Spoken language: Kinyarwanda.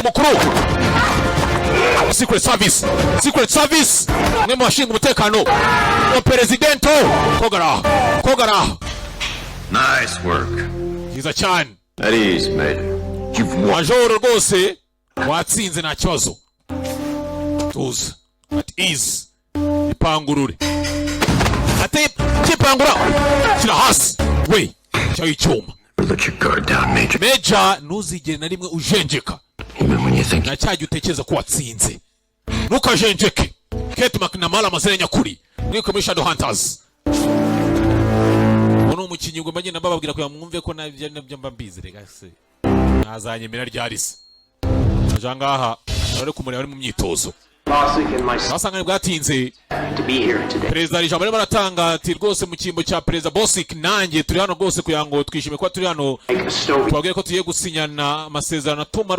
mukuru secret service mwe mwashinga umutekano wa presidento kogara Nice work. Kiza cyane. That is, mate. You've won. Majoro rwose watsinze nta kibazo. Tuza. At ease. Ipangurure. Ate kipangura. Kira hasi. We. Cyayi cyuma. Let your guard down, Major. Major ntuzigere na rimwe ujenjeka. Even when you think na cyajya utekereza ko watsinze. Ntukajenjeke. Kate McNamara amazina nyakuri. Ni Commission Hunters. Uno umukinyi ngo mbagenda bababwira ko yamwumve ko nabyo mbambize rega se. Nazanyemera ryarisi. Ajangaha ari kumureba ari mu myitozo. Basanga bwatinze Perezida ijambo rero baratanga ati rwose mu kimbo cya Perezida Bosic nanjye turi hano rwose kugira ngo twishime ko turi hano twabwiye ko tugiye gusinyana amasezerano atuma